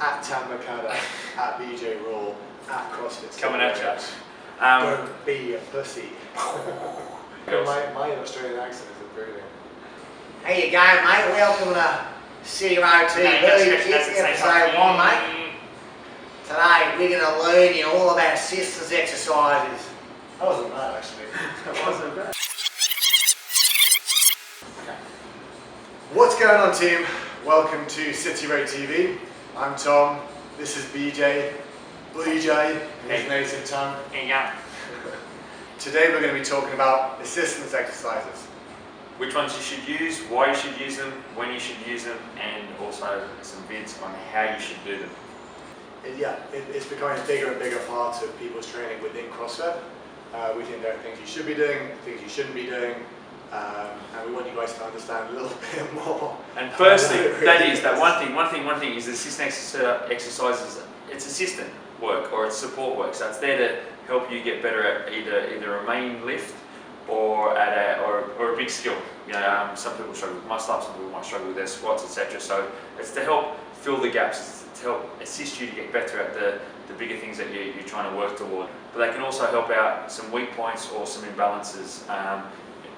at Tam Makada, at BJ Raw, at CrossFit. Coming at you. Don't be a pussy. my Australian accent is improving. How you going, mate? Welcome to CRO TV, episode 1, mate. Today we're going to learn you all about assistance exercises. That wasn't bad, actually. That wasn't bad. Okay. What's going on, team? Welcome to City Road TV. I'm Tom. This is BJ. BJ in his native tongue. Yeah. Today we're going to be talking about assistance exercises. Which ones you should use, why you should use them, when you should use them, and also some vids on how you should do them. It's becoming a bigger and bigger part of people's training within CrossFit. We think there are things you should be doing, things you shouldn't be doing, and we want you guys to understand a little bit more. And firstly, one thing is assistant exercises. It's assistant work or it's support work, so it's there to help you get better at either a main lift or at a big skill. You know, some people struggle with muscle ups, some people might struggle with their squats, etc. So it's to help fill the gaps. It's to help assist you to get better at the bigger things that you're trying to work toward. But they can also help out some weak points or some imbalances.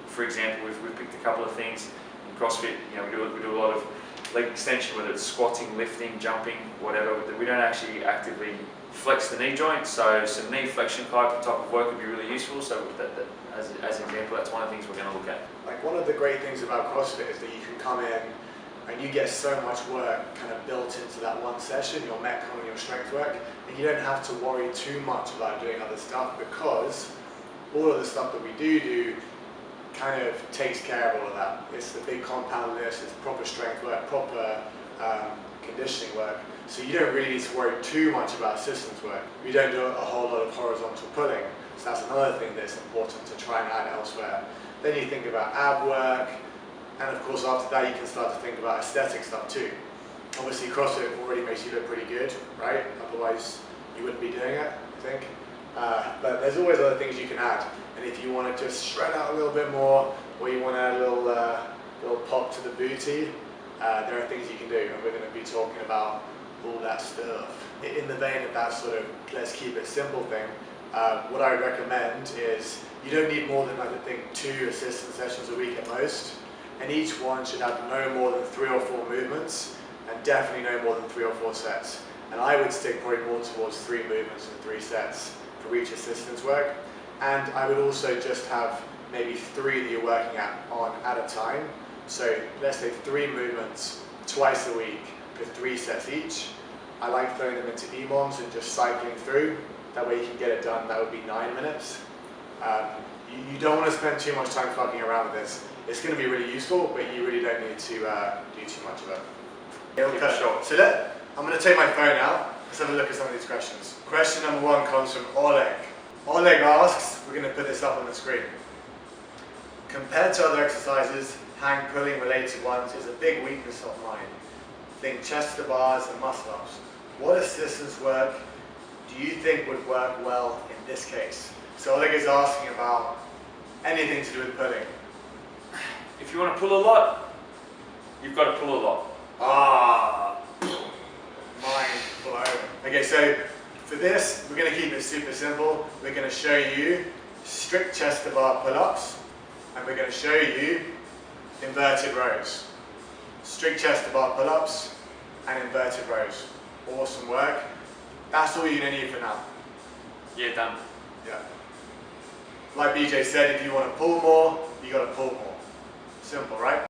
For example, we've picked a couple of things in CrossFit. You know, we do a lot of leg extension, whether it's squatting, lifting, jumping, whatever. We don't actually actively flex the knee joint, so some knee flexion type of work would be really useful. So as an example, that's one of the things we're going to look at. Like, one of the great things about CrossFit is that you can come in and you get so much work kind of built into that one session, your metcon and your strength work, and you don't have to worry too much about doing other stuff, because all of the stuff that we do kind of takes care of all of that. It's the big compound list, it's proper strength work, proper conditioning work. So you don't really need to worry too much about assistance work. We don't do a whole lot of horizontal pulling, so that's another thing that's important to try and add elsewhere. Then you think about ab work, and of course after that you can start to think about aesthetic stuff too. Obviously CrossFit already makes you look pretty good, right? Otherwise you wouldn't be doing it, I think. But there's always other things you can add. And if you want to just shred out a little bit more, or you want to add a little pop to the booty, there are things you can do, and we're going to be talking about all that stuff. In the vein of that sort of let's keep it simple thing, what I would recommend is you don't need more than, I think, 2 assistance sessions a week at most, and each one should have no more than 3 or 4 movements, and definitely no more than 3 or 4 sets. And I would stick probably more towards 3 movements and 3 sets for each assistance work. And I would also just have maybe 3 that you're working on at a time. So let's say 3 movements twice a week for 3 sets each. I like throwing them into EMOMs and just cycling through. That way you can get it done. That would be 9 minutes. You don't want to spend too much time fucking around with this. It's going to be really useful, but you really don't need to do too much of it. Okay, sure. So I'm going to take my phone out. Let's have a look at some of these questions. Question number 1 comes from Oleg. Oleg asks, we're going to put this up on the screen. Compared to other exercises, hang pulling related ones is a big weakness of mine. Think chest to bars and muscle ups. What assistance work do you think would work well in this case? So Oleg is asking about anything to do with pulling. If you want to pull a lot, you've got to pull a lot. Mind blown. Okay, so for this, we're going to keep it super simple. We're going to show you strict chest to bar pull-ups, and we're going to show you inverted rows. Strict chest to bar pull-ups and inverted rows. Awesome work. That's all you're going to need for now. Yeah, done. Yeah. Like BJ said, if you want to pull more, you got to pull more. Simple, right?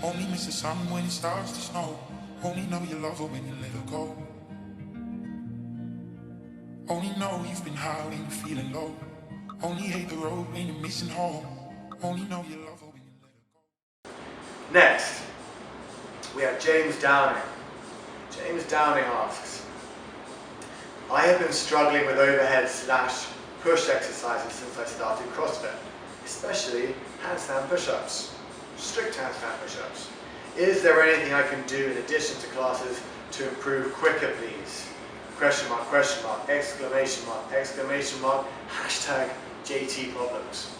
Only miss the sun when it starts to snow. Only know you love her when you let her go. Only know you've been high when you're feeling low. Only hate the road when you're missing home. Only know you love her when you let her go. Next, we have James Downing. James Downing asks, I have been struggling with overhead / push exercises since I started CrossFit, especially handstand push-ups, strict handstand push-ups. Is there anything I can do in addition to classes to improve quicker, please? Question mark, exclamation mark, hashtag JT problems.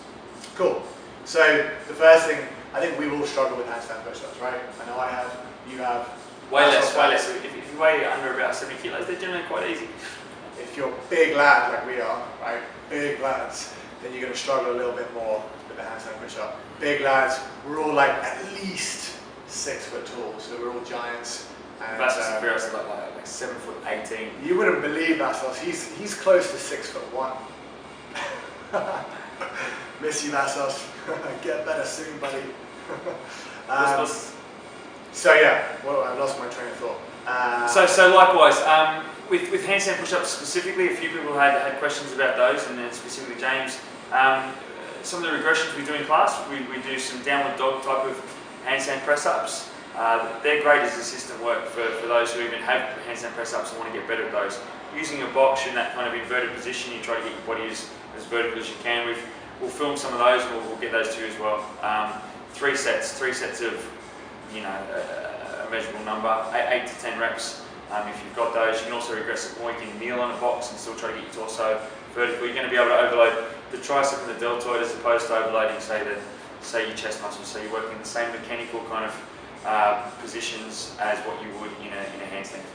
Cool. So the first thing, I think we all struggle with handstand push-ups, right? I know I have, you have. Way less. If you weigh under about 70 kilos, they're generally quite easy. If you're a big lad like we are, right, big lads, then you're going to struggle a little bit more with the handstand push-up. Big lads, we're all like at least 6 foot tall, so we're all giants. And Vassos like 7'18". you wouldn't believe Vassos, he's close to 6'1". Miss you, Vassos. Get better soon, buddy. So yeah, well, I lost my train of thought. So likewise, with handstand push-ups specifically, a few people had questions about those, and then specifically James. Some of the regressions we do in class, we do some downward dog type of handstand press-ups. They're great as assistant work for those who even have handstand press-ups and want to get better at those. Using a box in that kind of inverted position, you try to get your body as vertical as you can. We'll film some of those, and we'll get those to you as well. 3 sets of, you know, a measurable number, 8 to 10 reps. If you've got those, you can also regress it more. You can kneel on a box and still try to get your torso vertical. You're going to be able to overload the tricep and the deltoid as opposed to overloading, say your chest muscles. So you're working the same mechanical kind of positions as what you would in a handstand.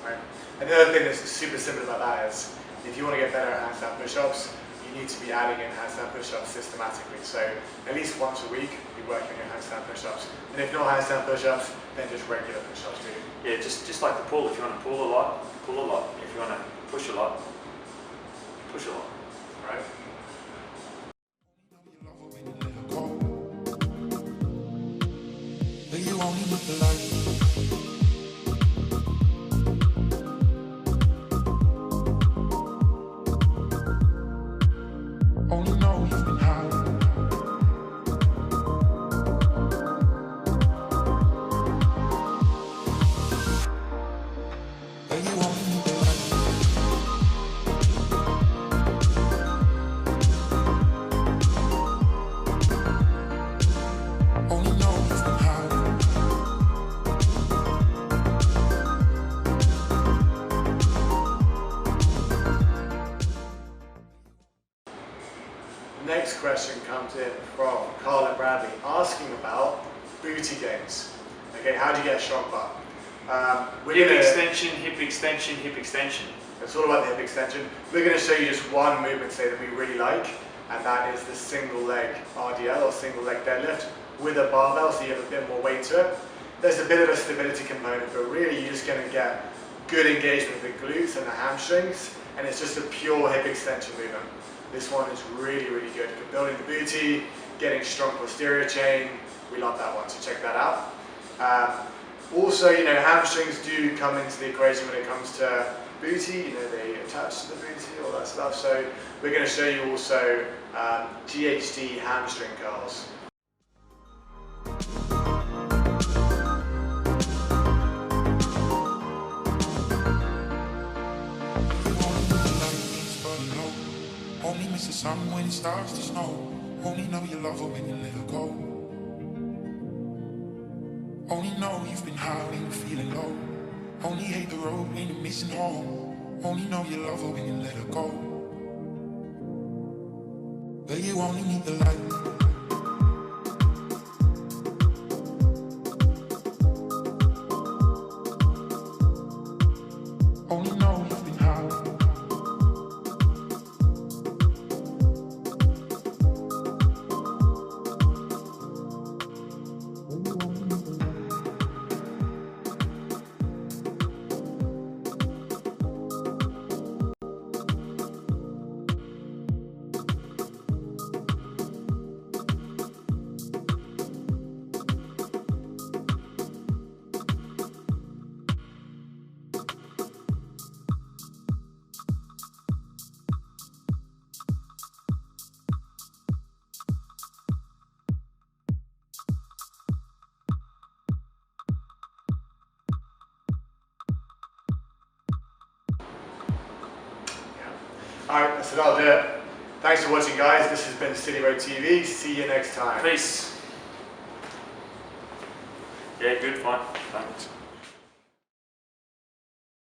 Right. And the other thing that's super simple about that is, if you want to get better at handstand push-ups, you need to be adding in handstand push-ups systematically. So at least once a week, you're working on your handstand push-ups. And if not handstand push-ups, then just regular push-ups too. Yeah, just like the pull. If you want to pull a lot, pull a lot. If you want to push a lot, push a lot. Right? But you only look the light. Only know you've been high. But you only need the light. Only know you've been high. Next question comes in from Carla Bradley asking about booty gains. Okay, how do you get a strong butt? Hip extension, hip extension, hip extension. It's all about the hip extension. We're going to show you just one movement today that we really like, and that is the single leg RDL or single leg deadlift with a barbell, so you have a bit more weight to it. There's a bit of a stability component, but really you're just going to get good engagement with the glutes and the hamstrings, and it's just a pure hip extension movement. This one is really, really good for building the booty, getting strong posterior chain. We love that one, so check that out. Also, you know, hamstrings do come into the equation when it comes to booty. You know, they attach to the booty, all that stuff. So we're going to show you also GHD hamstring curls. Only miss the sun when it starts to snow. Only know you love her when you let her go. Only know you've been high when you're feeling low. Only hate the road when you're missing home. Only know you love her when you let her go. But you only need the light. Only know you've been high. Alright, I said I'll do it. Thanks for watching, guys. This has been City Road TV. See you next time. Peace. Yeah, good, fine.